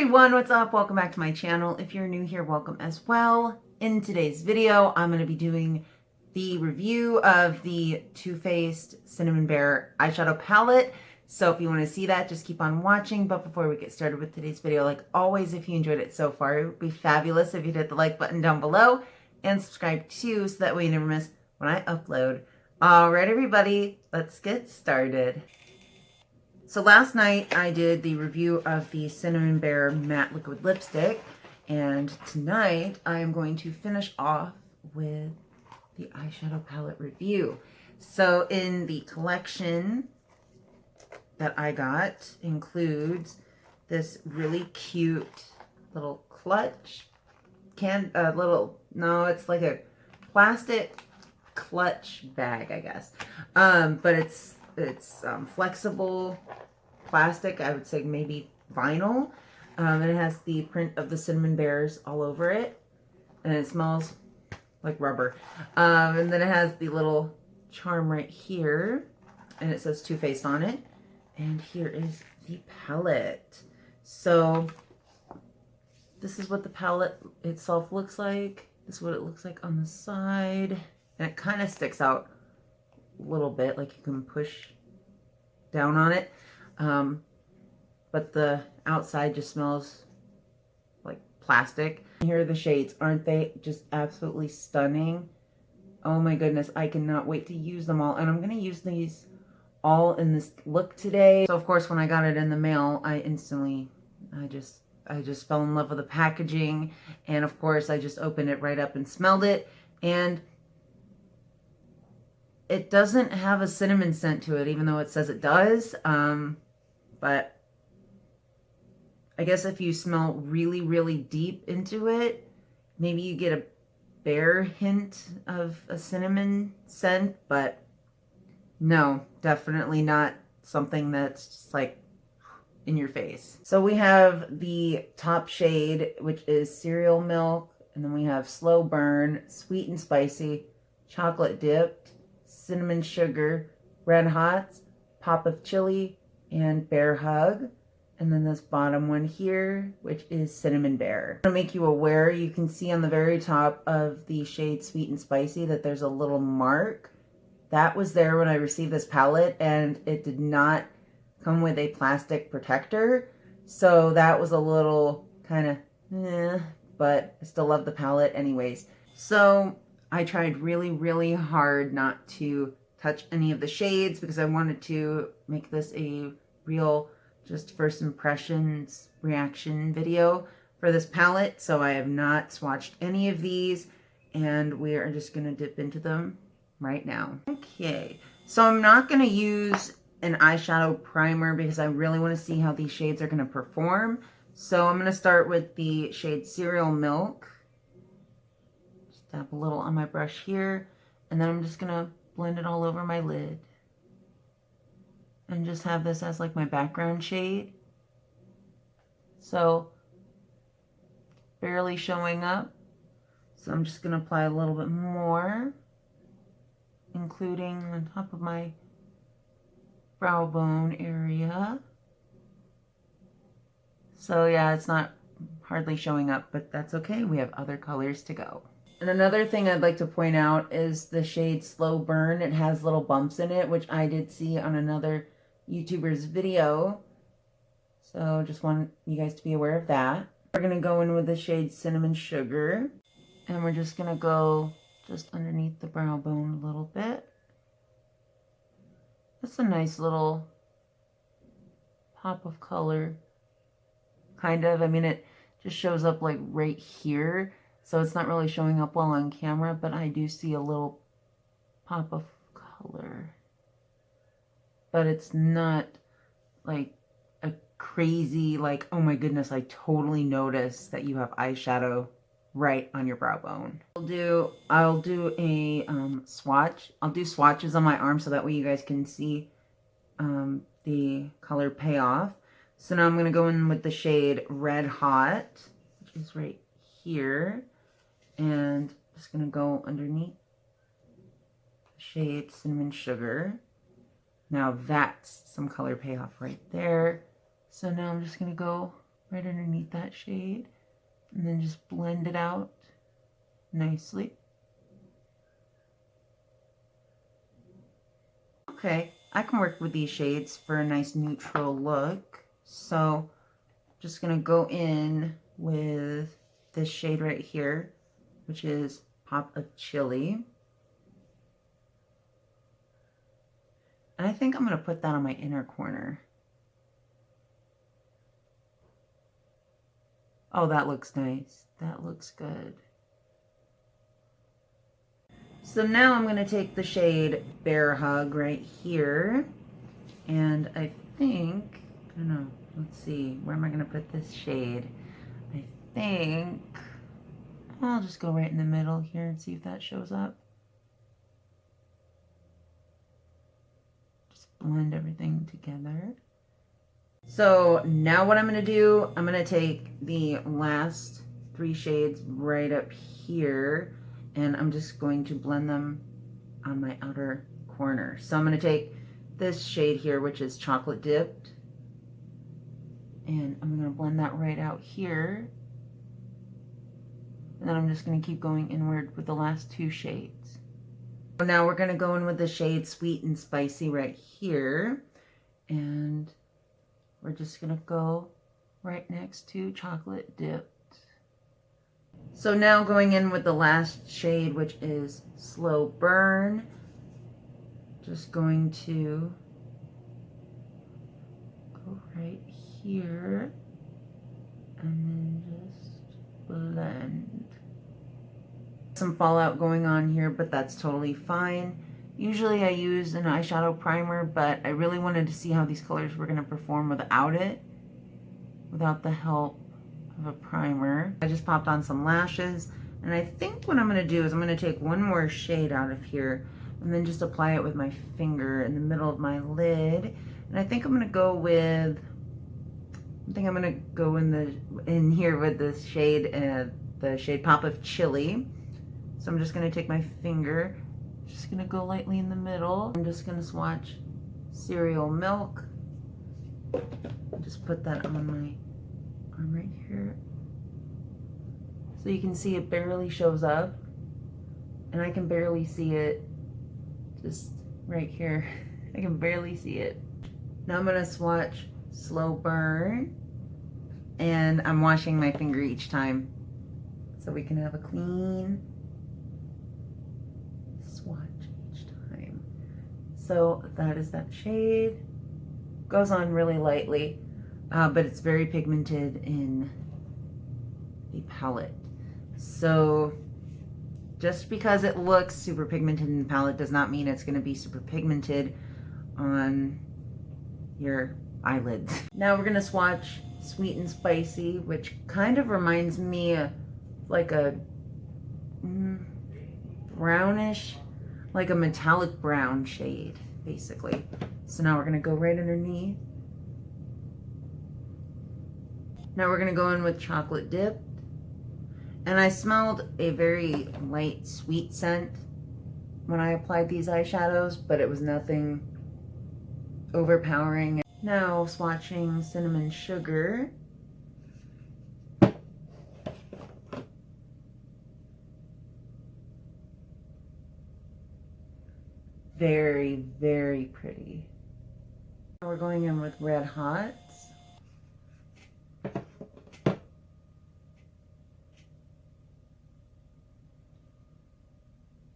everyone, what's up? Welcome back to my channel. If you're new here, welcome as well. In today's video, I'm going to be doing the review of the Too Faced Cinnamon Bear eyeshadow palette. So if you want to see that, just keep on watching. But before we get started with today's video, like always, if you enjoyed it so far, it would be fabulous if you'd hit the like button down below and subscribe too, so that way you never miss when I upload. All right, everybody, let's get started. So last night I did the review of the Cinnamon Bear Matte Liquid Lipstick, and tonight I am going to finish off with the eyeshadow palette review. So in the collection that I got includes this really cute little clutch, it's like a plastic clutch bag, I guess. But it's flexible plastic, I would say maybe vinyl, and it has the print of the cinnamon bears all over it, and it smells like rubber, and then it has the little charm right here, and it says Too Faced on it, and here is the palette. So this is what the palette itself looks like. This is what it looks like on the side, and it kind of sticks out a little bit, like you can push down on it, but the outside just smells like plastic. Here are the shades. Aren't they just absolutely stunning? Oh my goodness, I cannot wait to use them all, and I'm going to use these all in this look today. So of course, when I got it in the mail, I just fell in love with the packaging, and of course I just opened it right up and smelled it, and it doesn't have a cinnamon scent to it, even though it says it does. But I guess if you smell really, really deep into it, maybe you get a bare hint of a cinnamon scent, but no, definitely not something that's just like in your face. So we have the top shade, which is Cereal Milk, and then we have Slow Burn, Sweet and Spicy, Chocolate Dipped, Cinnamon Sugar, Red Hots, Pop of Chili, and Bear Hug. And then this bottom one here, which is Cinnamon Bear. To make you aware, you can see on the very top of the shade Sweet and Spicy that there's a little mark. That was there when I received this palette, and it did not come with a plastic protector. So that was a little kind of but I still love the palette anyways. So I tried really, really hard not to touch any of the shades because I wanted to make this a real just first impressions reaction video for this palette. So I have not swatched any of these, and we are just going to dip into them right now. Okay, so I'm not going to use an eyeshadow primer because I really want to see how these shades are going to perform. So I'm going to start with the shade Cereal Milk. Dab a little on my brush here, and then I'm just gonna blend it all over my lid and just have this as like my background shade. So barely showing up, so I'm just gonna apply a little bit more, including on top of my brow bone area. So yeah, it's not hardly showing up, but that's okay, we have other colors to go. And another thing I'd like to point out is the shade Slow Burn. It has little bumps in it, which I did see on another YouTuber's video. So just want you guys to be aware of that. We're going to go in with the shade Cinnamon Sugar. And we're just going to go just underneath the brow bone a little bit. That's a nice little pop of color. Kind of. I mean, it just shows up like right here. So it's not really showing up well on camera, but I do see a little pop of color. But it's not like a crazy, like, oh my goodness, I totally noticed that you have eyeshadow right on your brow bone. I'll do a swatch. I'll do swatches on my arm so that way you guys can see the color payoff. So now I'm going to go in with the shade Red Hot, which is right here. And just going to go underneath the shade Cinnamon Sugar. Now that's some color payoff right there. So now I'm just going to go right underneath that shade, and then just blend it out nicely. Okay, I can work with these shades for a nice neutral look. So just gonna go in with this shade right here, which is Pop of Chili. And I think I'm gonna put that on my inner corner. Oh, that looks nice. That looks good. So now I'm going to take the shade Bear Hug right here. And I think, I don't know, let's see, where am I going to put this shade? I think I'll just go right in the middle here and see if that shows up. Just blend everything together. So now what I'm going to do, I'm going to take the last 3 shades right up here, and I'm just going to blend them on my outer corner. So I'm going to take this shade here, which is Chocolate Dipped, and I'm going to blend that right out here. And then I'm just going to keep going inward with the last 2 shades. So now we're going to go in with the shade Sweet and Spicy right here, and we're just going to go right next to Chocolate Dipped. So now going in with the last shade, which is Slow Burn. Just going to go right here and then just blend. Some fallout going on here, but that's totally fine. Usually I use an eyeshadow primer, but I really wanted to see how these colors were going to perform without it, without the help of a primer. I just popped on some lashes, and I think what I'm going to do is I'm going to take one more shade out of here and then just apply it with my finger in the middle of my lid. And I think I'm going to go with, in here with this shade, the shade Pop of Chili. So I'm just going to take my finger, just going to go lightly in the middle. I'm just going to swatch Cereal Milk. Just put that on my arm right here. So you can see it barely shows up, and I can barely see it just right here. I can barely see it. Now I'm going to swatch Slow Burn, and I'm washing my finger each time so we can have a clean swatch each time. So that is that shade. Goes on really lightly, but it's very pigmented in the palette. So just because it looks super pigmented in the palette does not mean it's going to be super pigmented on your eyelids. Now we're going to swatch Sweet and Spicy, which kind of reminds me of like a brownish, like a metallic brown shade, basically. So now we're going to go right underneath. Now we're going to go in with Chocolate Dip. And I smelled a very light, sweet scent when I applied these eyeshadows, but it was nothing overpowering. Now swatching Cinnamon Sugar. Very, very pretty. Now we're going in with Red Hot.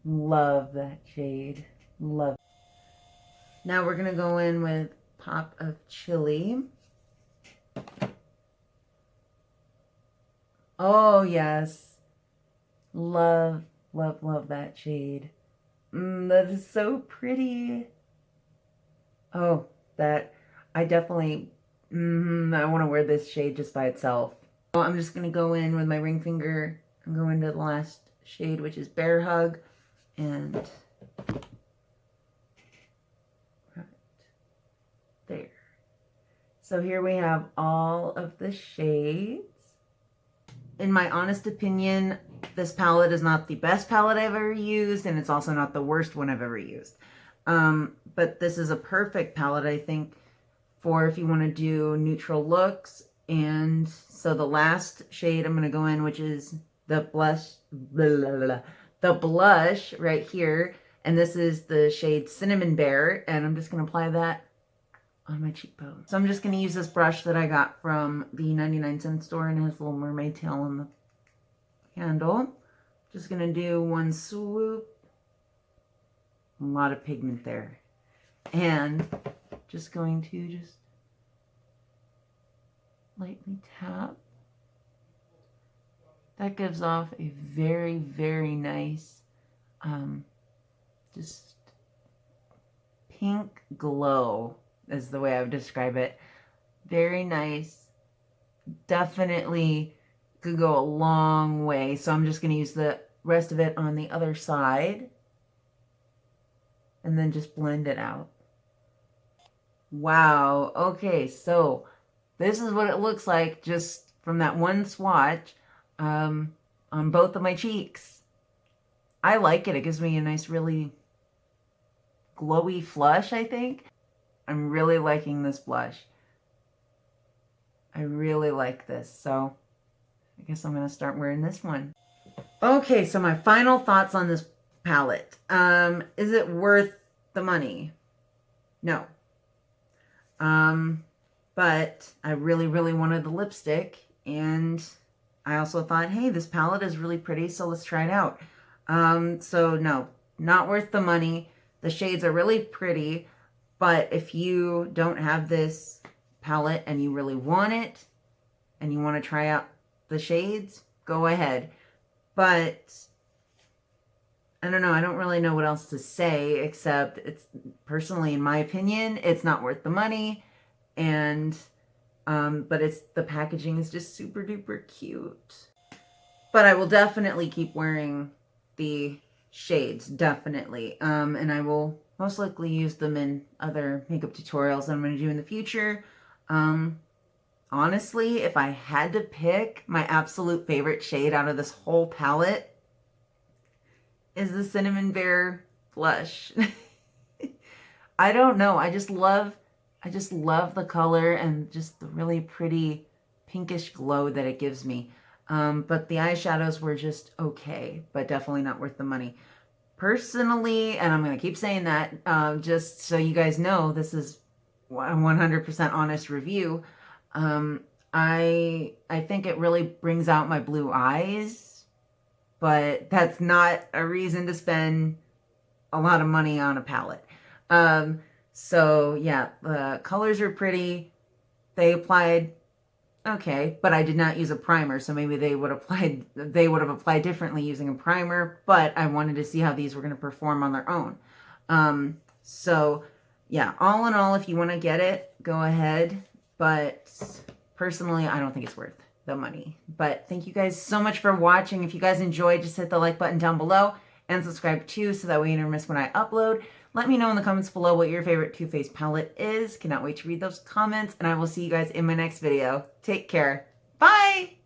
Love that shade. Love it. Now we're going to go in with Pop of Chili. Oh, yes. Love, love, love that shade. That is so pretty. Oh, that, I definitely, I want to wear this shade just by itself. So I'm just going to go in with my ring finger and go into the last shade, which is Bear Hug. And right there. So here we have all of the shades. In my honest opinion, this palette is not the best palette I've ever used, and it's also not the worst one I've ever used. But this is a perfect palette, I think, for if you want to do neutral looks And so the last shade I'm going to go in, which is the blush, the blush right here. And this is the shade Cinnamon Bear. And I'm just going to apply that on my cheekbone. So I'm just going to use this brush that I got from the 99-cent store, and it has a little mermaid tail on the handle. Just going to do one swoop. A lot of pigment there. And just going to just lightly tap. That gives off a very, very nice, just pink glow is the way I would describe it. Very nice. Definitely could go a long way. So I'm just going to use the rest of it on the other side and then just blend it out. Wow. Okay, so this is what it looks like just from that one swatch on both of my cheeks. I like it. It gives me a nice, really glowy flush, I think. I'm really liking this blush. I really like this. So I guess I'm going to start wearing this one. Okay, so my final thoughts on this palette. Is it worth the money? No. But I really, really wanted the lipstick, and I also thought, hey, this palette is really pretty, so let's try it out. So no, not worth the money. The shades are really pretty, but if you don't have this palette and you really want it, and you want to try out the shades, go ahead. But I don't know, I don't really know what else to say, except it's personally, in my opinion, it's not worth the money. And but the packaging is just super duper cute. But I will definitely keep wearing the shades, definitely. And I will most likely use them in other makeup tutorials that I'm going to do in the future. Honestly, if I had to pick, my absolute favorite shade out of this whole palette is the Cinnamon Bear blush. I don't know. I just love the color and just the really pretty pinkish glow that it gives me. But the eyeshadows were just okay, but definitely not worth the money. Personally, and I'm going to keep saying that, just so you guys know, this is a 100% honest review. I think it really brings out my blue eyes, but that's not a reason to spend a lot of money on a palette. So yeah, the colors are pretty. They applied okay, but I did not use a primer, so maybe they would have applied differently using a primer, but I wanted to see how these were going to perform on their own. So yeah, all in all, if you want to get it, go ahead, but personally, I don't think it's worth the money. But thank you guys so much for watching. If you guys enjoyed, just hit the like button down below and subscribe too, so that way you never miss when I upload. Let me know in the comments below what your favorite Too Faced palette is. Cannot wait to read those comments, and I will see you guys in my next video. Take care. Bye!